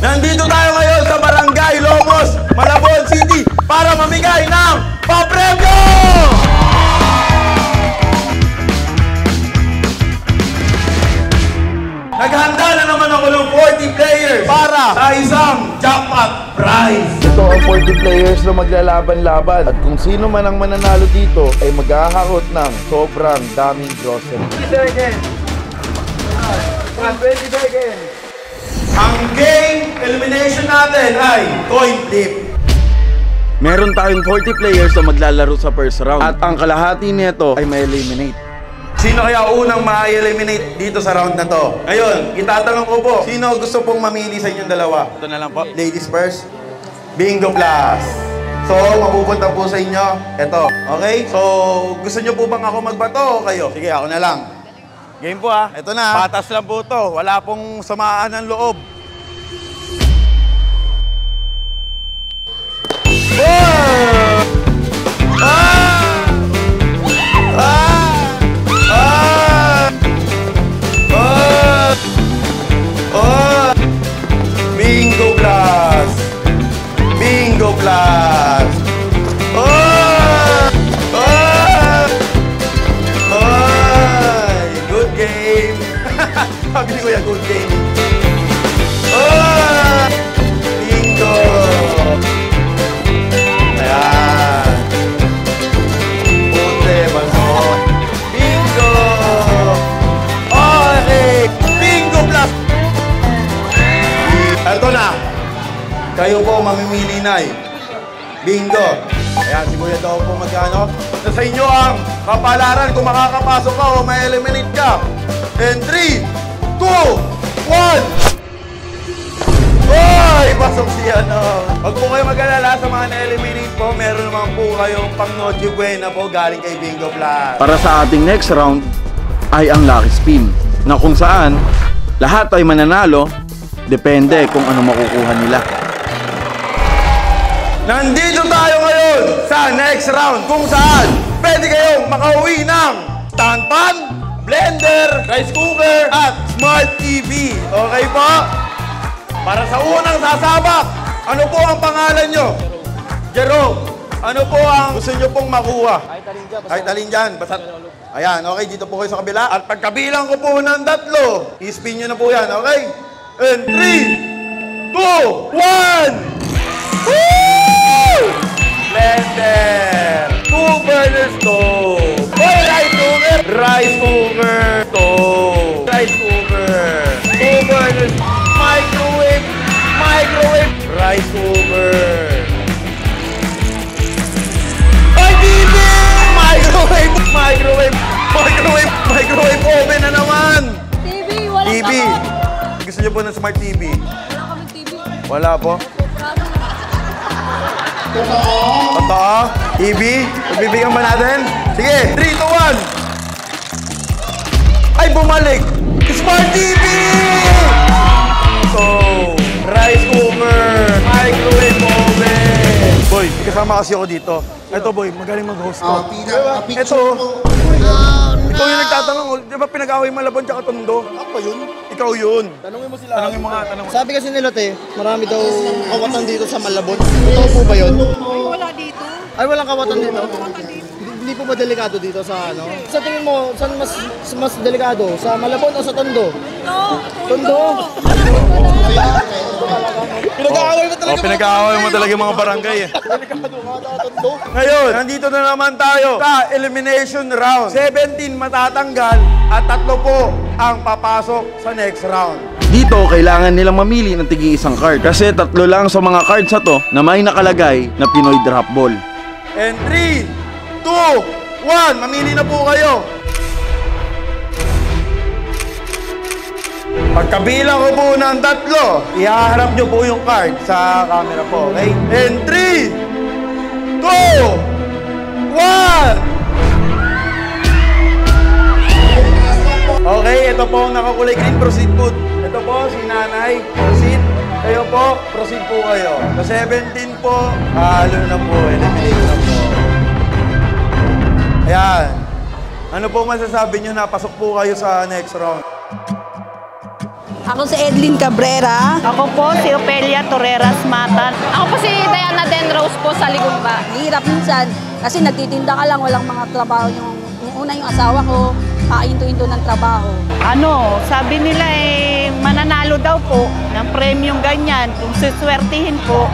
Nandito tayo ngayon sa Barangay Lomos, Malabon City para mamigay ng papremyo! Naghanda na naman ako ng 40 players para sa isang jackpot prize. Ito ang 40 players na maglalaban-laban at kung sino man ang mananalo dito ay maghahakot ng sobrang daming grocery. 20 seconds. 20 seconds. Ang game elimination natin ay coin flip. Meron tayong 40 players na maglalaro sa first round at ang kalahati nito ay may eliminate. Sino kaya unang ma-eliminate dito sa round na to? Ngayon, itatanong ko po, sino gusto pong mamili sa inyong dalawa? Ito na lang po. Ladies first. Bingo Plus. So, mapupunta po sa inyo. Ito, okay? So, gusto nyo po bang ako magbato o kayo? Sige, ako na lang. Game po ha. Ito na. Patas lang po to. Wala pong samaan ng loob. Bingo Plus! Bingo Plus! Good game! Sabi ni Kuya, good game. Bingo! Ayan! Punte, baso! Bingo! Okay! Bingo Plus! Ito na! Kayo po mamimili na eh. Bingo! Ayan, si Kuya daw po magkano. Sa inyo ang kapalaran kung makakapasok ka o ma-eliminate ka. And 3, 2, 1! Oy! Pasok siya, no? Huwag po kayo mag-alala sa mga na-eliminate po. Meron naman po kayong pang Noche Buena po galing kay Bingo Plus. Para sa ating next round ay ang Lucky Spin na kung saan lahat ay mananalo, depende kung ano makukuha nila. Nandito tayo ngayon sa next round kung saan pwede kayong makauwi ng stand pan, blender, rice cooker, at smart TV. Okay po? Para sa unang sasabak, ano po ang pangalan nyo? Jerome. Ano po ang gusto nyo pong makuha? Kahit alin dyan. Basta... Ayan, okay. Dito po kayo sa kabila. At pagkabilang ko po ng 3, i-spin nyo na po yan. Okay? And 3, 2, 1! Woo! Blender! 2 burner stove! Oy, rice cooker! Rice cooker! Stove! Rice cooker! 2 burners! Microwave! Microwave! Rice cooker! Ay, TV! Microwave! Microwave! Microwave! Microwave oven na naman! TV! Walang TV! takot! Gusto niyo po ng smart TV? Wala kaming TV. Wala po? Totoo? TV? Pagbibigyan ba natin? Sige, 3, 2, 1! Ay, bumalik! Smart TV! So, rice cooker, microwave oven. Boy, kasama kasi ako dito. Ito, boy, magaling mag-host ko. Ito, ikaw yung nagtatanong, di ba pinag-away Malabon tsaka Tondo? Ako ba yun? Ikaw yun. Tanungin mo sila. Tanongin mo nga, tanong mo. Sabi kasi nila, te, marami daw kawatan dito sa Malabon. Totoo po ba yun? Wala dito. Ay, walang kawatan dito? Hindi po ba delikado dito sa ano? Sa tingin mo, saan mas delikado? Sa Malabon o sa Tondo? Tondo! Pinag-aaway mo talaga. Pinag-aaway mo talaga yung mga barangay eh. Delikado nga daw, Tondo. Ngayon, nandito na naman tayo sa elimination round. 17 matatanggal at 3 po ang papasok sa next round. Dito, kailangan nilang mamili ng tigi-isang card kasi 3 lang sa mga cards na to na may nakalagay na Pinoy Drop Ball. And 3, 2, 1, mamili na po kayo. Pagkabilang ko po ng 3, ihaharap nyo po yung card sa camera po, okay? And 3, 2, 1! Okay, ito po ang nakakulay green. Proceed po. Ito po, si Nanay. Proceed. Kayo po, proceed po kayo. Sa 17 po, halo na po. Eliminate na po. Ayan. Ano po masasabi nyo na pasok po kayo sa next round? Ako si Edlin Cabrera. Ako po si Opelia Torreras Matan. Ako po si Diana Denrose po sa Ligumba. Mahirap minsan kasi nagtitinda ka lang, walang mga trabaho yung una yung asawa ko, painto-into ng trabaho. Ano, sabi nila mananalo daw po ng premyong ganyan. Kung suswertihin po,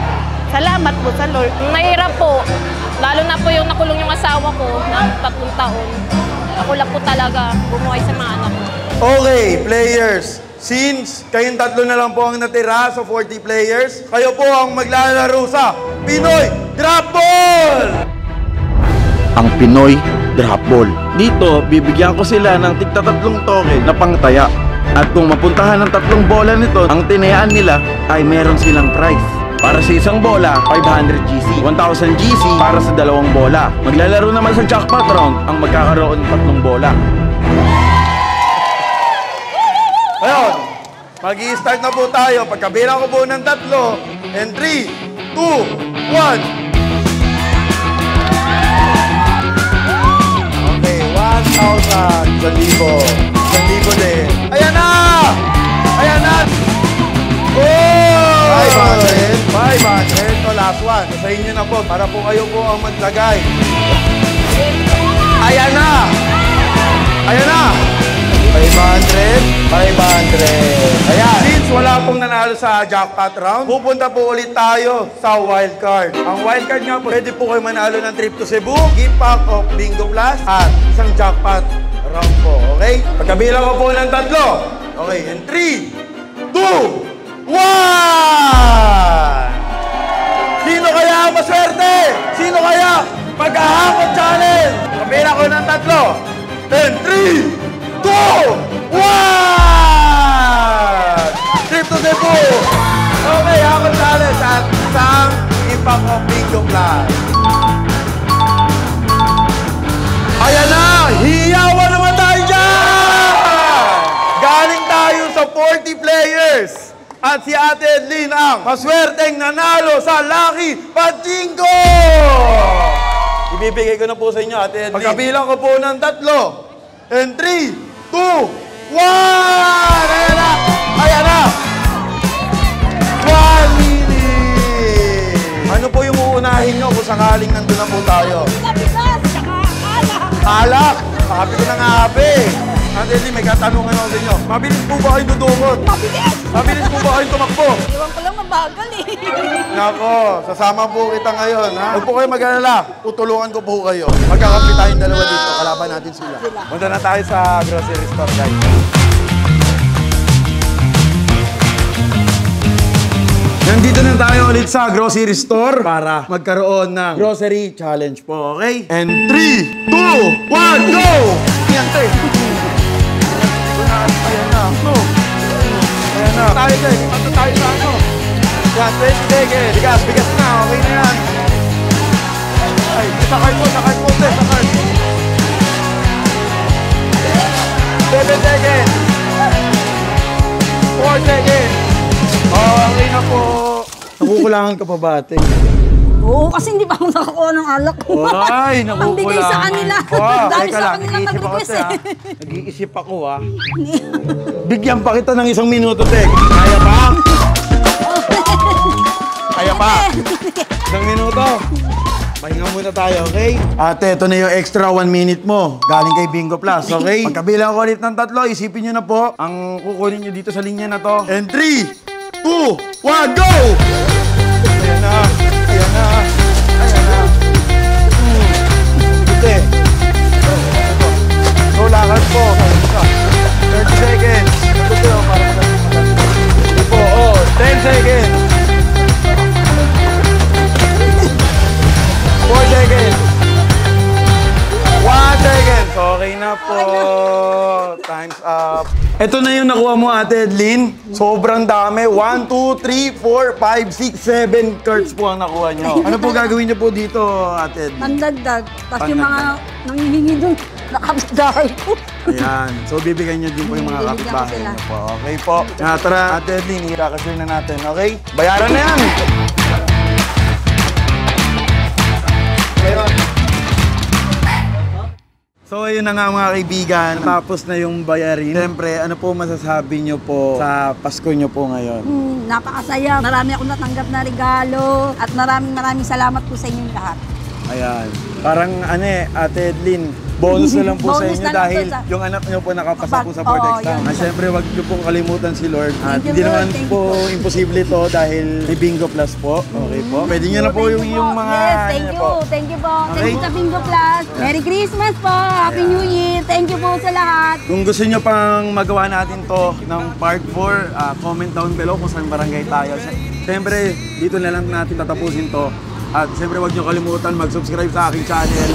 salamat po sa Lord. Mahirap po. Lalo na po yung nakulong yung asawa ko ng 3 taon. Ako lang po talaga bumuhay sa mga anak ko. Okay, players. Since kayong 3 na lang po ang natira sa 40 players, kayo po ang maglalaro sa Pinoy Drop Ball! Ang Pinoy Drop Ball. Dito, bibigyan ko sila ng tig-3 token na pangtaya. At kung mapuntahan ng 3 bola nito, ang tinayaan nila ay meron silang prize. Para sa isang bola, 500 GC. 1,000 GC para sa 2 bola. Maglalaro naman sa jackpot round ang magkakaroon ng 3 bola. Ngayon, mag-i-start na po tayo. Pagkabilang ko po ng 3, and 3, 2, 1. Okay, 1,000. 1,000. 1,000 din. Ayan na! Ayan na! Oh! 500. 500. Ito, last one. Sa inyo na po, para po kayo po ang maglagay. Ayan na! Ayan na! 500, 500. Ayan. Since wala pong nanalo sa jackpot round, pupunta po ulit tayo sa wild card. Ang wild card nga po, pwede po kayo manalo ng trip to Cebu, gift pack of Bingo Plus, at isang jackpot round po. Okay? Pagkabilang ko po ng 3. Okay, in 3, 2, 1! Sino kaya ang maswerte? Sino kaya maghahakot challenge? Pagkabilang ko ng 3, 10, 3, 2, 1! Trip to Cebu! Okay, hakot challenge at isang impact of Bingo Plus. Ayan na! Hiyawan naman tayo dyan! Galing tayo sa 40 players. At si Ate Edlin ang maswerteng nanalo sa Lucky Pachinko! Ibibigay ko na po sa inyo, Ate Edlin. Pagkabilang ko po ng 3, and 3, 2, 1! Ayan na! Ayan na! 1 minute! Ano po yung uunahin nyo kung sakaling nandun na po tayo? Kapitas, tsaka alak. Alak! Sabi ko na nga, Abe! Ate Edlin, may katanungan ako sa inyo. Mabilis po ba kayo dudungot? Mabilis! Mabilis po ba kayo tumakbo? Iwan ko lang mabagal eh. Nako, sasama po kita ngayon, ha? Huwag po kayo mag-alala. Tutulungan ko po kayo. Magkakampi tayong dalawa dito. Kalaban natin sila. Punta na tayo sa grocery store, guys. Nandito na tayo ulit sa grocery store para magkaroon ng grocery challenge po, okay? And 3, 2, 1, go! Yan, te. Ayan na. No. Ayan na. Tayo, guys. Punta tayo sa ano. Yan, 20 seconds. Bigas na. Okay na yan. Ay, sakay mo, te. Sakay. 7 seconds. 4 seconds. Okay na po. Nakukulangan ka pa ba, ate? Oo, kasi hindi pa ako nakakuha ng alak ko. Ay, Ang bigay sa kanila. Dami sa kanila mag-request eh. Nag-iisip ako, ha? Bigyan pa kita ng 1 minuto, Tek. Kaya pa? Kaya pa? 1 minuto. Pahinga muna tayo, okay? Ate, ito na yung extra 1 minute mo. Galing kay Bingo Plus, okay? Pagkabilang ko ulit ng 3, isipin nyo na po ang kukunin nyo dito sa linya na to. And 3, 2, 1, go! Ayan na. Ayan na. Ayan na. Ite. So, lakad po. 30 seconds. Ito para ito po. Oh, 10 seconds. 4 seconds. 1 second. Okay na po. Time's up. Ito na yung nakuha mo, Ate Edlin. Sobrang dami. 1, 2, 3, 4, 5, 6, 7 cards po ang nakuha nyo. Ano po gagawin nyo po dito, Ate Edlin? Pandagdag. Tapos yung mga nangihingi doon, nakapitdahay ko. Ayan. So, bibigyan nyo din po yung mga Bibigyan ko kapitbahay sila. nyo po. Okay po. Tara, Ate Edlin, i-kakasure na natin. Okay? Bayaran na yan! So ayun na nga mga kaibigan, tapos na yung bayarin. Siyempre, ano po masasabi nyo po sa Pasko nyo po ngayon? Napakasaya. Marami akong natanggap na regalo at maraming salamat po sa inyong lahat. Ayan. Parang Ate Edlin, bonus na lang po sa Bonus inyo na lang dahil po sa- yung anak nyo po nakapasa po sa board Oo, exam. yun. Siyempre, wag nyo pong kalimutan si Lord. At Thank you, hindi Lord. naman Thank po you. imposible to dahil may Bingo Plus po. Okay po. Pwede nyo na po Thank yung you yung mga... Yes, thank ano you. po. Thank you po. Okay. Thank you sa Bingo Plus. Merry Christmas po. Happy New Year. Thank you po sa lahat. Kung gusto nyo pang magawa natin to ng part 4, comment down below kung saan barangay tayo. Siyempre, dito na lang natin tatapusin to. At siyempre, huwag nyo kalimutan mag-subscribe sa aking channel.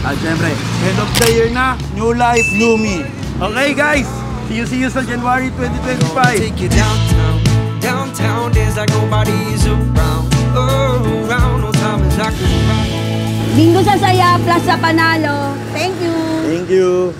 At siyempre, end of the year na, new life, new me. Okay guys, see you sa January 2025. Take you downtown, downtown, dance like nobody's around. Oh, around, no time is like a Bingo sa saya plus sa panalo. Thank you. Thank you.